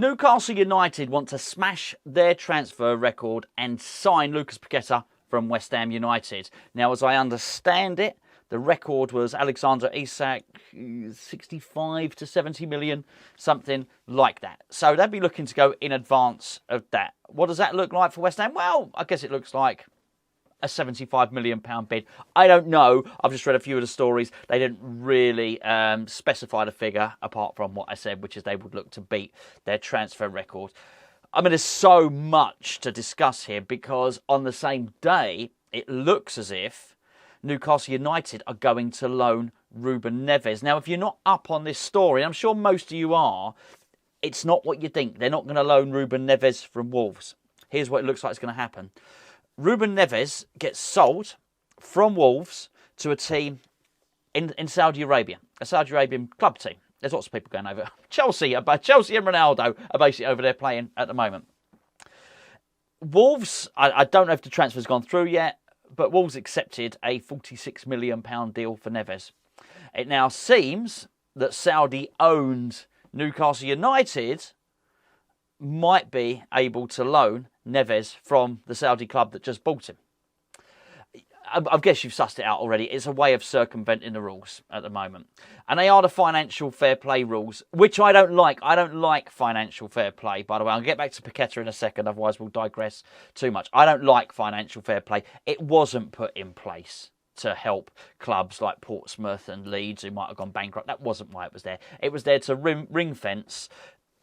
Newcastle United want to smash their transfer record and sign Lucas Paqueta from West Ham United. Now, as I understand it, the record was Alexander Isak, 65 to 70 million, something like that. So they'd be looking to go in advance of that. What does that look like for West Ham? Well, I guess it looks like a £75 million bid. I don't know. I've just read a few of the stories. They didn't really specify the figure apart from what I said, which is they would look to beat their transfer record. I mean, there's so much to discuss here because on the same day, it looks as if Newcastle United are going to loan Ruben Neves. Now, if you're not up on this story, I'm sure most of you are, it's not what you think. They're not going to loan Ruben Neves from Wolves. Here's what it looks like is going to happen. Ruben Neves gets sold from Wolves to a team in Saudi Arabia, a Saudi Arabian club team. There's lots of people going over. Chelsea and Ronaldo are basically over there playing at the moment. Wolves, I don't know if the transfer's gone through yet, but Wolves accepted a £46 million deal for Neves. It now seems that Saudi-owned Newcastle United might be able to loan Neves from the Saudi club that just bought him. I guess you've sussed it out already. It's a way of circumventing the rules at the moment. And they are the financial fair play rules, which I don't like. I don't like financial fair play, by the way. I'll get back to Paqueta in a second, otherwise we'll digress too much. I don't like financial fair play. It wasn't put in place to help clubs like Portsmouth and Leeds who might have gone bankrupt. That wasn't why it was there. It was there to ring fence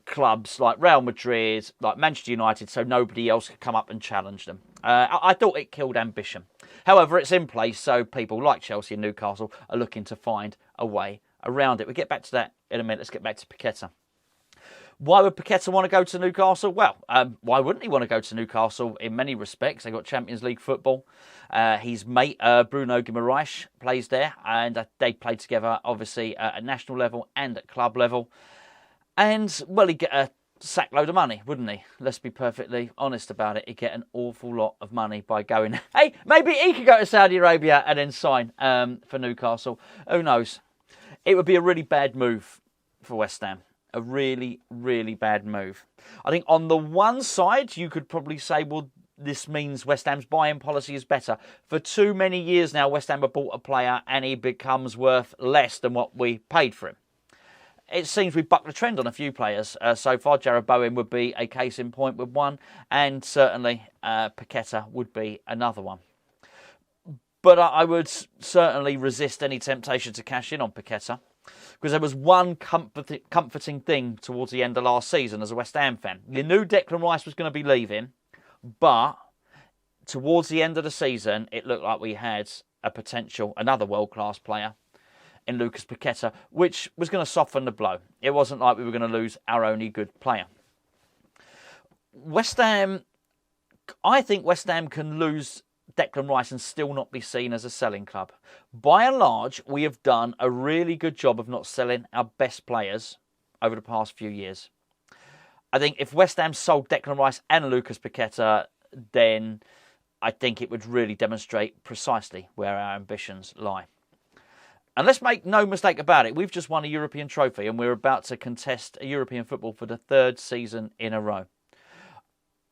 clubs like Real Madrid, like Manchester United, so nobody else could come up and challenge them. I thought it killed ambition. However, it's in place, so people like Chelsea and Newcastle are looking to find a way around it. We'll get back to that in a minute. Let's get back to Paqueta. Why would Paqueta want to go to Newcastle? Well, why wouldn't he want to go to Newcastle in many respects? They've got Champions League football. His mate, Bruno Guimaraes, plays there, and they played together, obviously, at national level and at club level. And, well, he'd get a sack load of money, wouldn't he? Let's be perfectly honest about it. He'd get an awful lot of money by going, hey, maybe he could go to Saudi Arabia and then sign for Newcastle. Who knows? It would be a really bad move for West Ham. A really, really bad move. I think on the one side, you could probably say, well, this means West Ham's buying policy is better. For too many years now, West Ham have bought a player and he becomes worth less than what we paid for him. It seems we've bucked the trend on a few players so far. Jared Bowen would be a case in point with one, and certainly Paqueta would be another one. But I would certainly resist any temptation to cash in on Paqueta, because there was one comforting thing towards the end of last season as a West Ham fan. You knew Declan Rice was going to be leaving, but towards the end of the season, it looked like we had another world-class player in Lucas Paqueta, which was going to soften the blow. It wasn't like we were going to lose our only good player. I think West Ham can lose Declan Rice and still not be seen as a selling club. By and large, we have done a really good job of not selling our best players over the past few years. I think if West Ham sold Declan Rice and Lucas Paqueta, then I think it would really demonstrate precisely where our ambitions lie. And let's make no mistake about it, we've just won a European trophy and we're about to contest a European football for the third season in a row.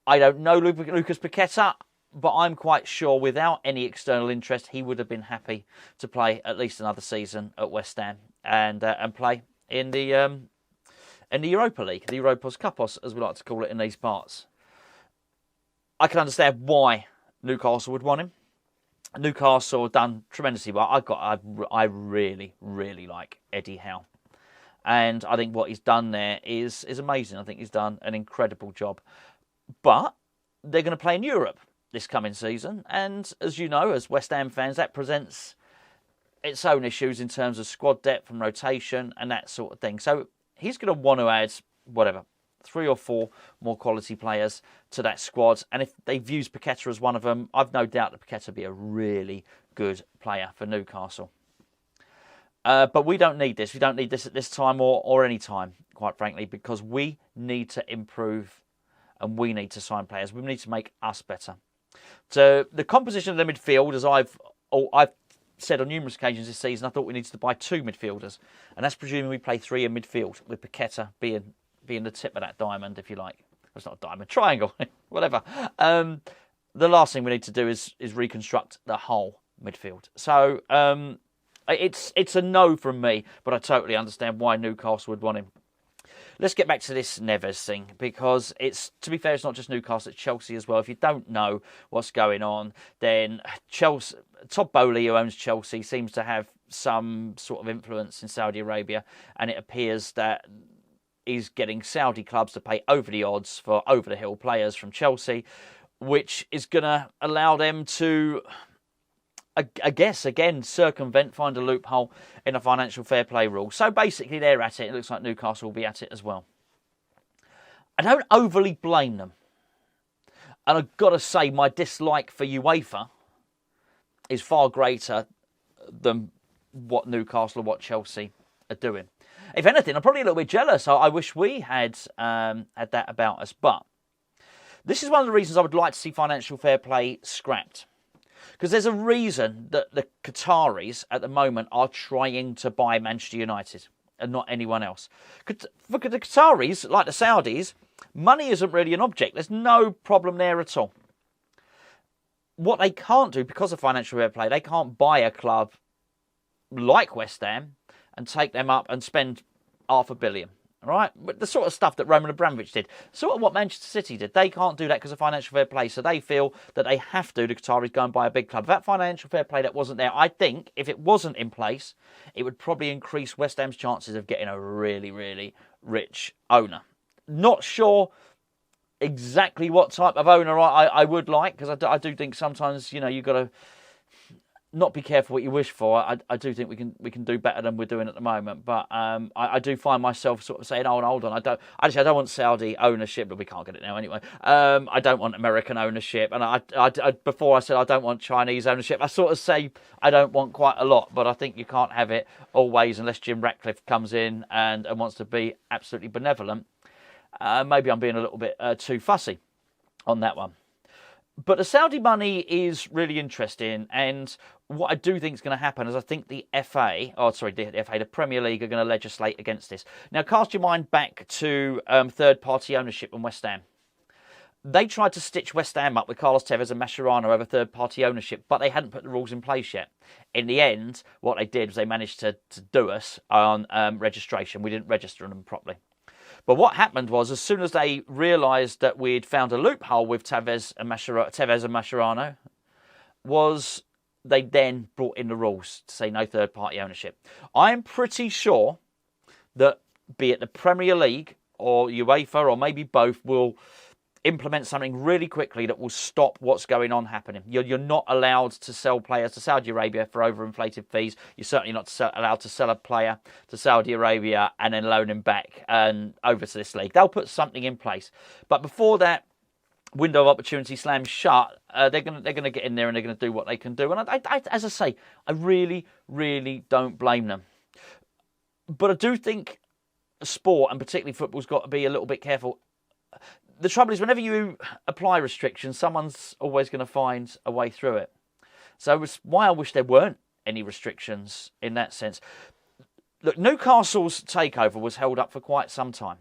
I don't know Lucas Paqueta, but I'm quite sure without any external interest, he would have been happy to play at least another season at West Ham and play in the Europa League, the Europos Cupos, as we like to call it in these parts. I can understand why Newcastle would want him. Newcastle have done tremendously well. I really, really like Eddie Howe. And I think what he's done there is amazing. I think he's done an incredible job. But they're going to play in Europe this coming season. And as you know, as West Ham fans, that presents its own issues in terms of squad depth and rotation and that sort of thing. So he's going to want to add, 3 or 4 more quality players to that squad. And if they've used Paqueta as one of them, I've no doubt that Paqueta will be a really good player for Newcastle. But we don't need this. We don't need this at this time or any time, quite frankly, because we need to improve and we need to sign players. We need to make us better. So the composition of the midfield, as I've said on numerous occasions this season, I thought we needed to buy 2 midfielders. And that's presuming we play 3 in midfield, with Paqueta being being the tip of that diamond, if you like. It's not a diamond, triangle, whatever. The last thing we need to do is reconstruct the whole midfield. So it's a no from me, but I totally understand why Newcastle would want him. Let's get back to this Neves thing, because to be fair, it's not just Newcastle, it's Chelsea as well. If you don't know what's going on, then Chelsea, Todd Boehly, who owns Chelsea, seems to have some sort of influence in Saudi Arabia, and it appears that he's getting Saudi clubs to pay over the odds for over-the-hill players from Chelsea, which is going to allow them to, I guess, again, find a loophole in the financial fair play rule. So basically they're at it. It looks like Newcastle will be at it as well. I don't overly blame them. And I've got to say, my dislike for UEFA is far greater than what Newcastle or what Chelsea are doing. If anything, I'm probably a little bit jealous. I wish we had had that about us. But this is one of the reasons I would like to see financial fair play scrapped. Because there's a reason that the Qataris at the moment are trying to buy Manchester United and not anyone else. For the Qataris, like the Saudis, money isn't really an object. There's no problem there at all. What they can't do, because of financial fair play, they can't buy a club like West Ham and take them up and spend $500 million. Right? But the sort of stuff that Roman Abramovich did, sort of what Manchester City did, they can't do that because of financial fair play. So they feel that they have to, the Qataris, go and buy a big club. That financial fair play that wasn't there, I think if it wasn't in place, it would probably increase West Ham's chances of getting a really, really rich owner. Not sure exactly what type of owner I would like, because I do think sometimes, you've got to not be careful what you wish for. I do think we can do better than we're doing at the moment, but I do find myself sort of saying, hold on, I don't want Saudi ownership, but we can't get it now anyway. I don't want American ownership, and I before I said I don't want Chinese ownership. I sort of say I don't want quite a lot, but I think you can't have it always unless Jim Ratcliffe comes in and wants to be absolutely benevolent. Maybe I'm being a little bit too fussy on that one. But the Saudi money is really interesting, and what I do think is going to happen is I think the Premier League are going to legislate against this. Now, cast your mind back to third-party ownership in West Ham. They tried to stitch West Ham up with Carlos Tevez and Mascherano over third-party ownership, but they hadn't put the rules in place yet. In the end, what they did was they managed to do us on registration. We didn't register them properly. But what happened was, as soon as they realised that we'd found a loophole with Tevez and Mascherano, was they then brought in the rules to say no third-party ownership. I'm pretty sure that, be it the Premier League or UEFA or maybe both, will implement something really quickly that will stop what's going on happening. You're not allowed to sell players to Saudi Arabia for overinflated fees. You're certainly not allowed to sell a player to Saudi Arabia and then loan him back and over to this league. They'll put something in place. But before that window of opportunity slams shut, they're going to get in there and they're going to do what they can do. And I, as I say, I really, really don't blame them. But I do think sport, and particularly football's got to be a little bit careful. The trouble is, whenever you apply restrictions, someone's always going to find a way through it. So it's why I wish there weren't any restrictions in that sense. Look, Newcastle's takeover was held up for quite some time.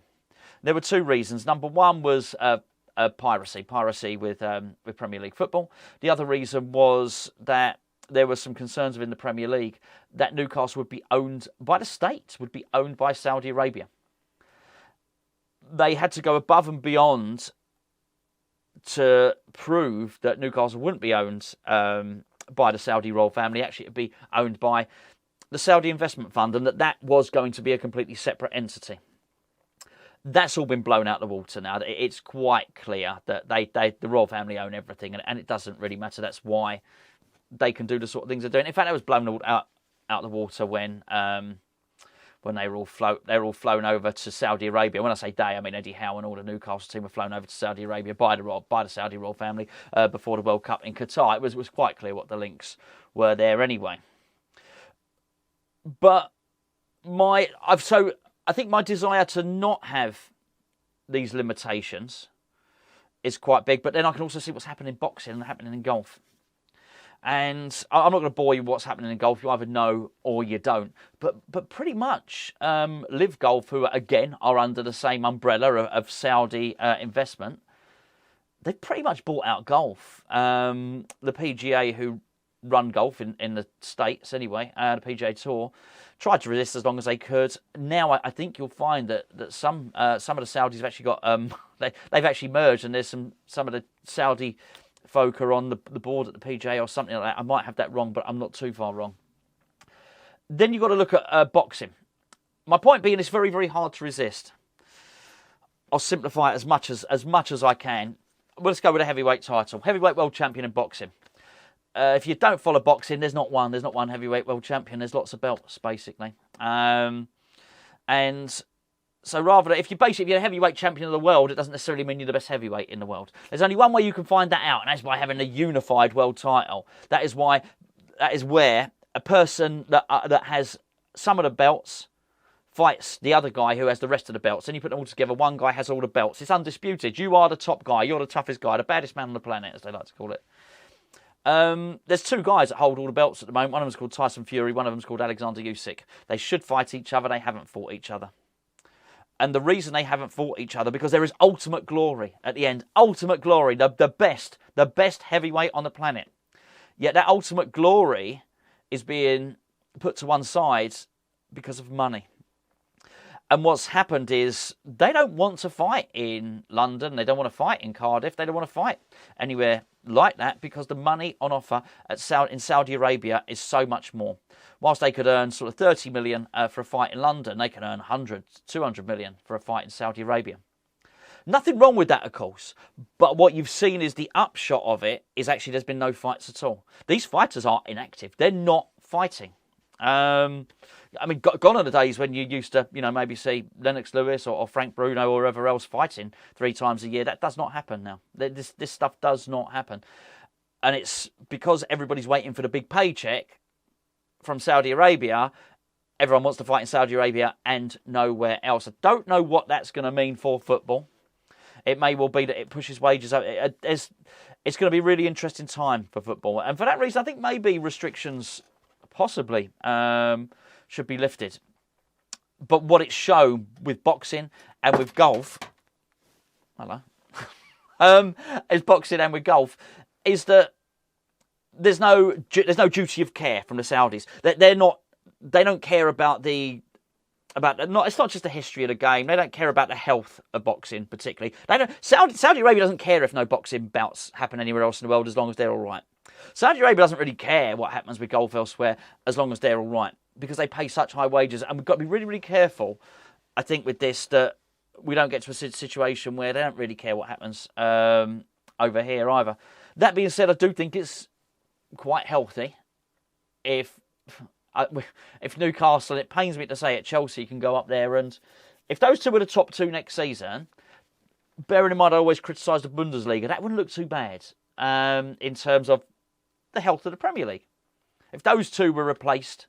There were two reasons. Number one was piracy with Premier League football. The other reason was that there were some concerns within the Premier League that Newcastle would be owned by the state, would be owned by Saudi Arabia. They had to go above and beyond to prove that Newcastle wouldn't be owned by the Saudi royal family. Actually, it would be owned by the Saudi Investment Fund, and that was going to be a completely separate entity. That's all been blown out the water now. It's quite clear that the royal family own everything, and it doesn't really matter. That's why they can do the sort of things they're doing. In fact, that was blown out the water when they were all flown over to Saudi Arabia. When I say they, I mean Eddie Howe and all the Newcastle team were flown over to Saudi Arabia by the Saudi royal family before the World Cup in Qatar. It was quite clear what the links were there anyway. But I think my desire to not have these limitations is quite big. But then I can also see what's happening in boxing and happening in golf. And I'm not going to bore you with what's happening in golf. You either know or you don't. But pretty much Live Golf, who again are under the same umbrella of Saudi investment, they've pretty much bought out golf. The PGA, who run golf in the States anyway, the PGA Tour, tried to resist as long as they could. Now I think you'll find that some of the Saudis have actually got they've actually merged, and there's some of the Saudi folk are on the board at the PGA or something like that. I might have that wrong, but I'm not too far wrong. Then you've got to look at boxing. My point being, it's very, very hard to resist. I'll simplify it as much as I can. Well, let's go with a heavyweight title. Heavyweight world champion in boxing. If you don't follow boxing, there's not one heavyweight world champion. There's lots of belts, basically. And so rather than, if you're a heavyweight champion of the world, it doesn't necessarily mean you're the best heavyweight in the world. There's only one way you can find that out, and that's by having a unified world title. That is where a person that has some of the belts fights the other guy who has the rest of the belts. Then you put them all together. One guy has all the belts. It's undisputed. You are the top guy. You're the toughest guy, the baddest man on the planet, as they like to call it. There's two guys that hold all the belts at the moment. One of them's called Tyson Fury. One of them's called Alexander Usyk. They should fight each other. They haven't fought each other. And the reason they haven't fought each other, because there is ultimate glory at the end. Ultimate glory, the best heavyweight on the planet. Yet that ultimate glory is being put to one side because of money. And what's happened is they don't want to fight in London. They don't want to fight in Cardiff. They don't want to fight anywhere like that because the money on offer in Saudi Arabia is so much more. Whilst they could earn sort of 30 million for a fight in London, they can earn 100, 200 million for a fight in Saudi Arabia. Nothing wrong with that, of course. But what you've seen is the upshot of it is actually there's been no fights at all. These fighters are inactive. They're not fighting. I mean, gone are the days when you used to, maybe see Lennox Lewis or Frank Bruno or whoever else fighting 3 times a year. That does not happen now. This stuff does not happen. And it's because everybody's waiting for the big paycheck from Saudi Arabia. Everyone wants to fight in Saudi Arabia and nowhere else. I don't know what that's going to mean for football. It may well be that it pushes wages up. It's going to be a really interesting time for football. And for that reason, I think maybe restrictions possibly should be lifted. But what it's shown with boxing and with golf, is boxing and with golf, is that there's no duty of care from the Saudis. They don't care about it's not just the history of the game. They don't care about the health of boxing particularly. Saudi Arabia doesn't care if no boxing bouts happen anywhere else in the world as long as they're all right. Saudi Arabia doesn't really care what happens with golf elsewhere as long as they're all right, because they pay such high wages. And we've got to be really, really careful, I think, with this, that we don't get to a situation where they don't really care what happens over here either. That being said, I do think it's quite healthy if Newcastle, it pains me to say it, Chelsea can go up there, and if those two were the top two next season, bearing in mind I always criticise the Bundesliga, that wouldn't look too bad in terms of the health of the Premier League. If those two were replaced,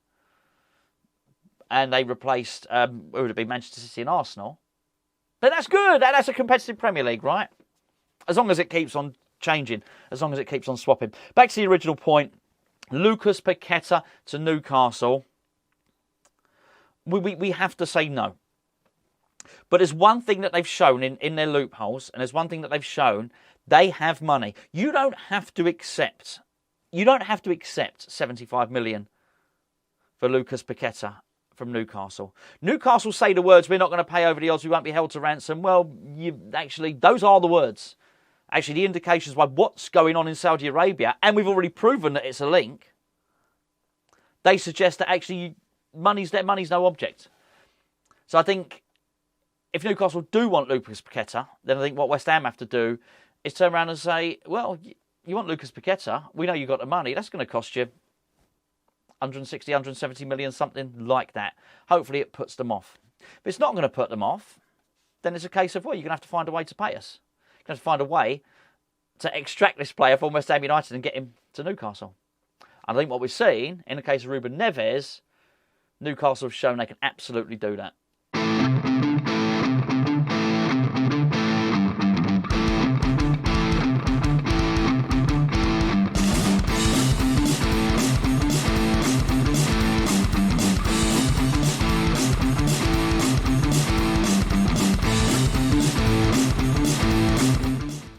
and they replaced, who would it be, Manchester City and Arsenal, then that's good. That's a competitive Premier League, right? As long as it keeps on changing, as long as it keeps on swapping. Back to the original point, Lucas Paqueta to Newcastle. We have to say no. But there's one thing that they've shown in their loopholes, and there's one thing that they've shown, they have money. You don't have to accept 75 million for Lucas Paqueta from Newcastle. Newcastle say the words, we're not going to pay over the odds, we won't be held to ransom. Well, those are the words. Actually, the indications by what's going on in Saudi Arabia, and we've already proven that it's a link, they suggest that actually money's no object. So I think if Newcastle do want Lucas Paqueta, then I think what West Ham have to do is turn around and say, well, you want Lucas Paqueta, we know you've got the money, that's going to cost you 160, 170 million, something like that. Hopefully it puts them off. If it's not going to put them off, then it's a case of, well, you're going to have to find a way to pay us. You're going to have to find a way to extract this player from West Ham United and get him to Newcastle. And I think what we've seen, in the case of Ruben Neves, Newcastle have shown they can absolutely do that.